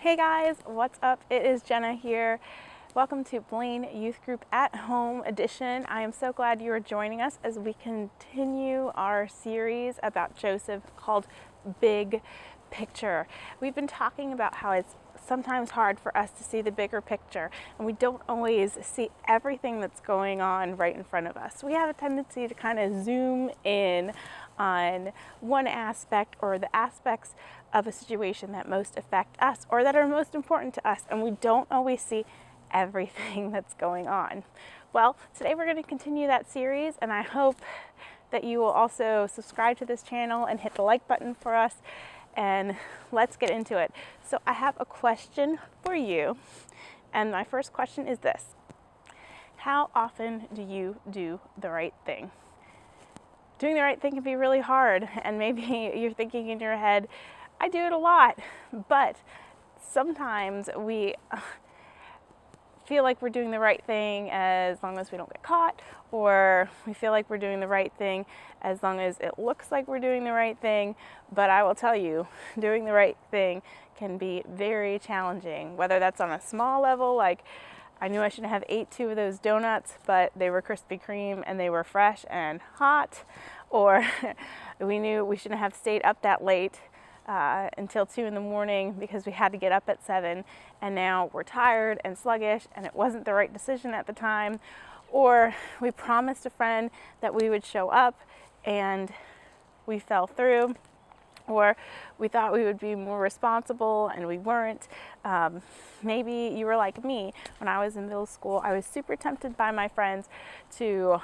Hey guys, what's up? It is Jenna here. Welcome to Belin Youth Group at Home edition. I am so glad you are joining us as we continue our series about Joseph called Big Picture. We've been talking about how it's sometimes hard for us to see the bigger picture, and we don't always see everything that's going on right in front of us. We have a tendency to kind of zoom in on one aspect or the aspects of a situation that most affect us or that are most important to us, and we don't always see everything that's going on. Well, today we're going to continue that series, and I hope that you will also subscribe to this channel and hit the like button for us, and let's get into it. So I have a question for you, and my first question is this: how often do you do the right thing? Doing the right thing can be really hard, and maybe you're thinking in your head, I do it a lot, but sometimes we feel like we're doing the right thing as long as we don't get caught, or we feel like we're doing the right thing as long as it looks like we're doing the right thing. But I will tell you, doing the right thing can be very challenging, whether that's on a small level, like I knew I shouldn't have ate 2 of those donuts, but they were Krispy Kreme and they were fresh and hot, or we knew we shouldn't have stayed up that late until 2 in the morning because we had to get up at 7, and now we're tired and sluggish and it wasn't the right decision at the time. Or we promised a friend that we would show up and we fell through, or we thought we would be more responsible and we weren't. Maybe you were like me. When I was in middle school, I was super tempted by my friends to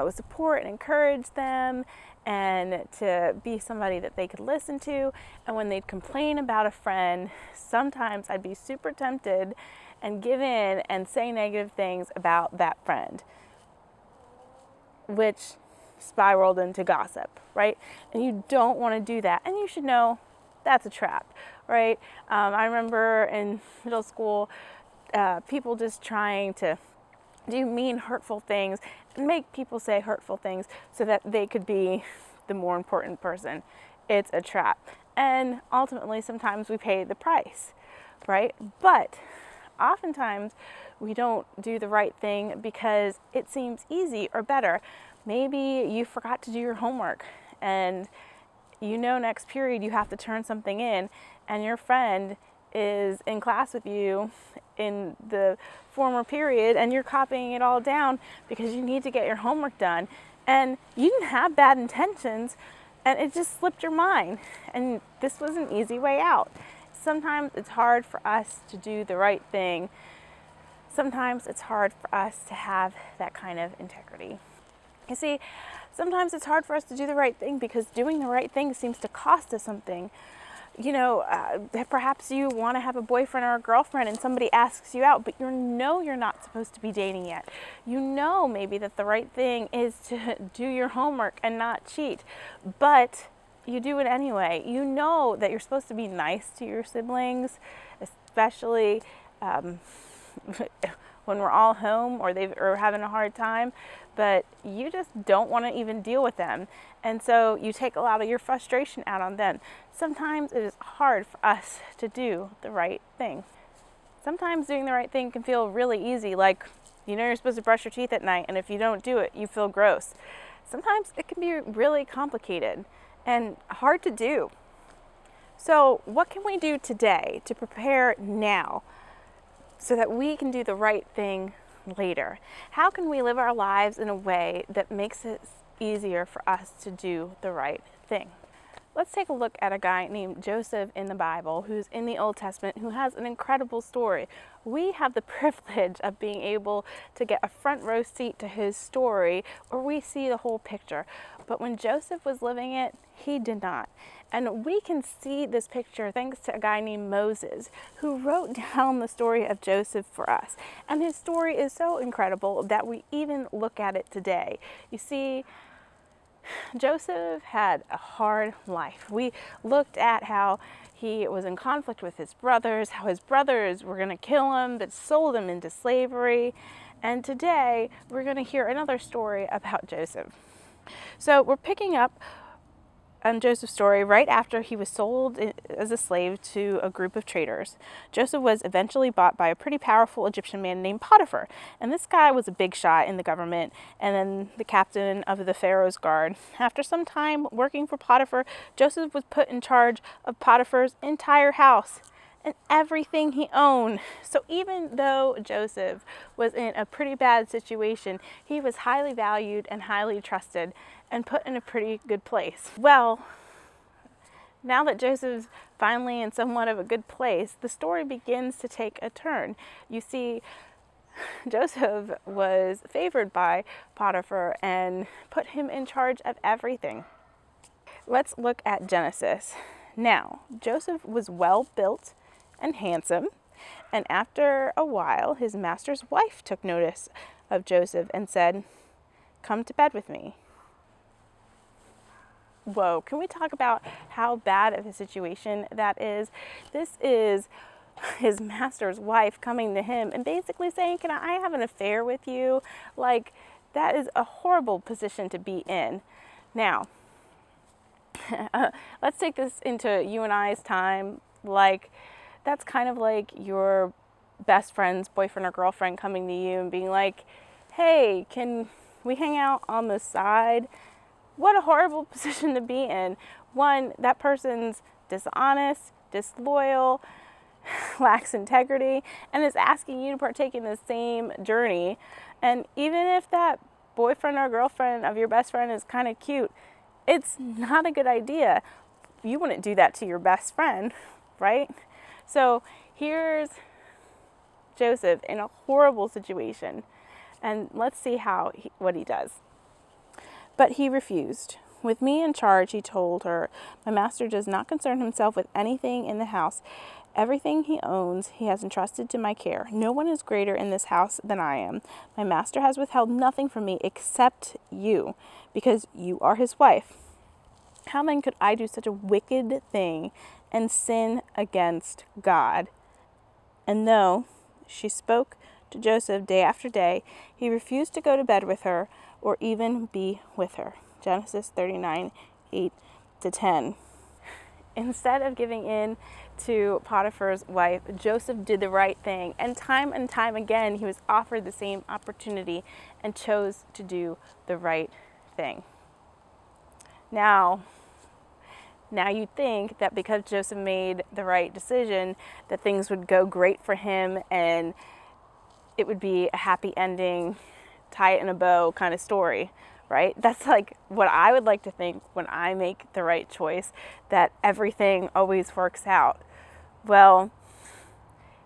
support and encourage them and to be somebody that they could listen to. And when they'd complain about a friend, sometimes I'd be super tempted and give in and say negative things about that friend, which spiraled into gossip, right? And you don't want to do that. And you should know that's a trap, right? I remember in middle school, people just trying to do mean, hurtful things and make people say hurtful things so that they could be the more important person. It's a trap. And ultimately, sometimes we pay the price, right? But oftentimes, we don't do the right thing because it seems easy or better. Maybe you forgot to do your homework, and next period you have to turn something in, and your friend is in class with you in the former period and you're copying it all down because you need to get your homework done, and you didn't have bad intentions and it just slipped your mind, and this was an easy way out. Sometimes it's hard for us to do the right thing. Sometimes it's hard for us to have that kind of integrity. You see, sometimes it's hard for us to do the right thing because doing the right thing seems to cost us something. Perhaps you want to have a boyfriend or a girlfriend and somebody asks you out, but you're not supposed to be dating yet. Maybe that the right thing is to do your homework and not cheat, but you do it anyway. You know that you're supposed to be nice to your siblings, especially when we're all home or they're having a hard time, but you just don't want to even deal with them. And so you take a lot of your frustration out on them. Sometimes it is hard for us to do the right thing. Sometimes doing the right thing can feel really easy, like you're supposed to brush your teeth at night, and if you don't do it, you feel gross. Sometimes it can be really complicated and hard to do. So what can we do today to prepare now so that we can do the right thing later? How can we live our lives in a way that makes it easier for us to do the right thing? Let's take a look at a guy named Joseph in the Bible, who's in the Old Testament, who has an incredible story. We have the privilege of being able to get a front row seat to his story, where we see the whole picture. But when Joseph was living it, he did not. And we can see this picture thanks to a guy named Moses, who wrote down the story of Joseph for us. And his story is so incredible that we even look at it today. You see, Joseph had a hard life. We looked at how he was in conflict with his brothers, how his brothers were going to kill him, but sold him into slavery. And today, we're going to hear another story about Joseph. So we're picking up on Joseph's story, right after he was sold as a slave to a group of traders. Joseph was eventually bought by a pretty powerful Egyptian man named Potiphar. And this guy was a big shot in the government and then the captain of the Pharaoh's guard. After some time working for Potiphar, Joseph was put in charge of Potiphar's entire house and everything he owned. So even though Joseph was in a pretty bad situation, he was highly valued and highly trusted and put in a pretty good place. Well, now that Joseph's finally in somewhat of a good place, the story begins to take a turn. You see, Joseph was favored by Potiphar and put him in charge of everything. Let's look at Genesis. Now, Joseph was well built and handsome, and after a while, his master's wife took notice of Joseph and said, "Come to bed with me." Whoa, can we talk about how bad of a situation that is? This is his master's wife coming to him and basically saying, "Can I have an affair with you?" Like, that is a horrible position to be in. Now, let's take this into you and I's time. Like, that's kind of like your best friend's boyfriend or girlfriend coming to you and being like, "Hey, can we hang out on the side?" What a horrible position to be in. One, that person's dishonest, disloyal, lacks integrity, and is asking you to partake in the same journey. And even if that boyfriend or girlfriend of your best friend is kind of cute, it's not a good idea. You wouldn't do that to your best friend, right? So here's Joseph in a horrible situation. And let's see what he does. But he refused. "With me in charge," he told her, "my master does not concern himself with anything in the house. Everything he owns he has entrusted to my care. No one is greater in this house than I am. My master has withheld nothing from me except you, because you are his wife. How then could I do such a wicked thing and sin against God?" And though she spoke to Joseph day after day, he refused to go to bed with her or even be with her. Genesis 39, 8-10. Instead of giving in to Potiphar's wife, Joseph did the right thing. And time again, he was offered the same opportunity and chose to do the right thing. Now you'd think that because Joseph made the right decision, that things would go great for him and it would be a happy ending, tie it in a bow kind of story, right? That's like what I would like to think when I make the right choice, that everything always works out. Well,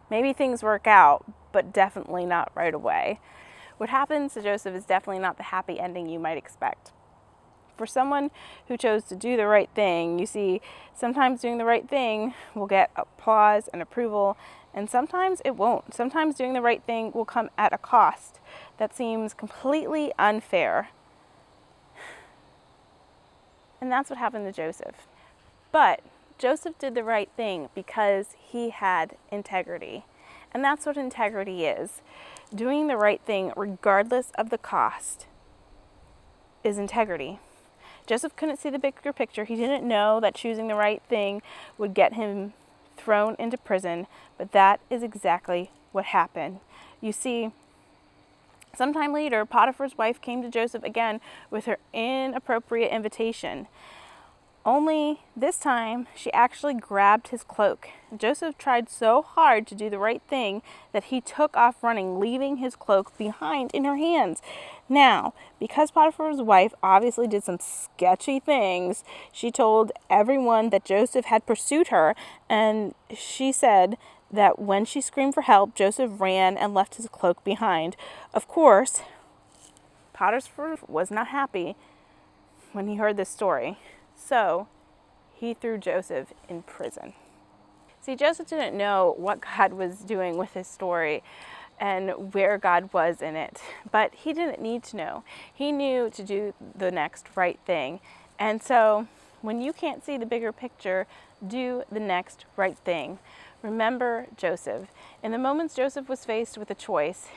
maybe things work out, but definitely not right away. What happens to Joseph is definitely not the happy ending you might expect. For someone who chose to do the right thing, you see, sometimes doing the right thing will get applause and approval, and sometimes it won't. Sometimes doing the right thing will come at a cost that seems completely unfair. And that's what happened to Joseph. But Joseph did the right thing because he had integrity. And that's what integrity is. Doing the right thing regardless of the cost is integrity. Joseph couldn't see the bigger picture. He didn't know that choosing the right thing would get him thrown into prison, but that is exactly what happened. You see, sometime later, Potiphar's wife came to Joseph again with her inappropriate invitation. Only this time, she actually grabbed his cloak. Joseph tried so hard to do the right thing that he took off running, leaving his cloak behind in her hands. Now, because Potiphar's wife obviously did some sketchy things, she told everyone that Joseph had pursued her, and she said that when she screamed for help, Joseph ran and left his cloak behind. Of course, Potiphar was not happy when he heard this story. So he threw Joseph in prison. See, Joseph didn't know what God was doing with his story and where God was in it, but he didn't need to know. He knew to do the next right thing. And so when you can't see the bigger picture, do the next right thing. Remember Joseph. In the moments Joseph was faced with a choice,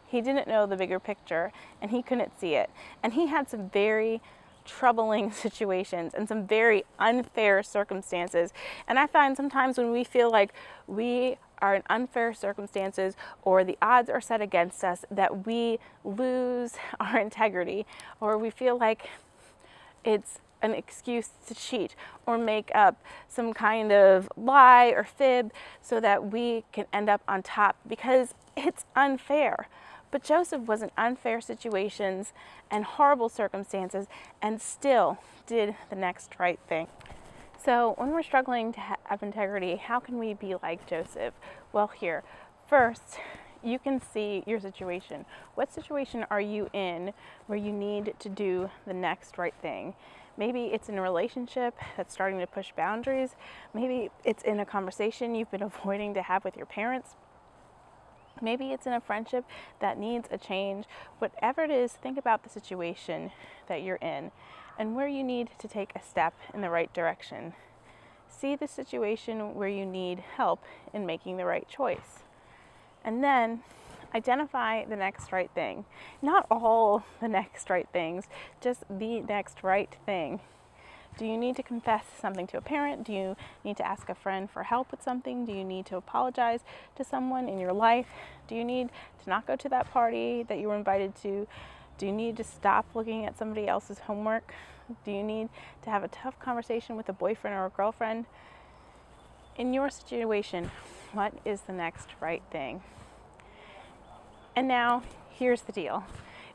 he didn't know the bigger picture and he couldn't see it. And he had some very troubling situations and some very unfair circumstances. And I find sometimes when we feel like we are in unfair circumstances or the odds are set against us, that we lose our integrity, or we feel like it's an excuse to cheat or make up some kind of lie or fib so that we can end up on top, because it's unfair. But Joseph was in unfair situations and horrible circumstances and still did the next right thing. So when we're struggling to have integrity, how can we be like Joseph? Well, here, first, you can see your situation. What situation are you in where you need to do the next right thing? Maybe it's in a relationship that's starting to push boundaries. Maybe it's in a conversation you've been avoiding to have with your parents. Maybe it's in a friendship that needs a change. Whatever it is, think about the situation that you're in and where you need to take a step in the right direction. See the situation where you need help in making the right choice. And then identify the next right thing. Not all the next right things, just the next right thing. Do you need to confess something to a parent? Do you need to ask a friend for help with something? Do you need to apologize to someone in your life? Do you need to not go to that party that you were invited to? Do you need to stop looking at somebody else's homework? Do you need to have a tough conversation with a boyfriend or a girlfriend? In your situation, what is the next right thing? And now, here's the deal.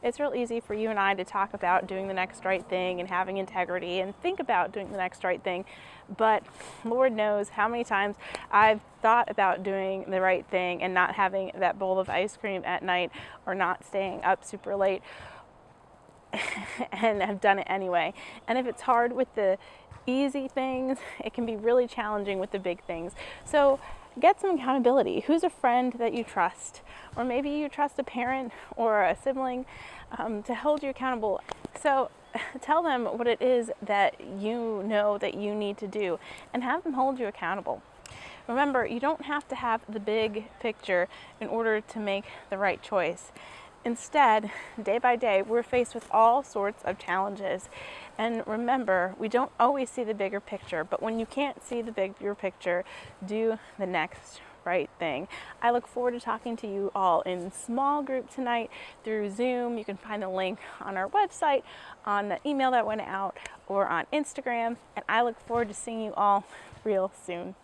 It's real easy for you and I to talk about doing the next right thing and having integrity and think about doing the next right thing, but Lord knows how many times I've thought about doing the right thing and not having that bowl of ice cream at night or not staying up super late and have done it anyway. And if it's hard with the easy things, it can be really challenging with the big things. So get some accountability. Who's a friend that you trust? Or maybe you trust a parent or a sibling to hold you accountable. So tell them what it is that you know that you need to do and have them hold you accountable. Remember, you don't have to have the big picture in order to make the right choice. Instead, day by day, we're faced with all sorts of challenges. And remember, we don't always see the bigger picture, but when you can't see the bigger picture, do the next right thing. I look forward to talking to you all in small group tonight through Zoom. You can find the link on our website, on the email that went out, or on Instagram. And I look forward to seeing you all real soon.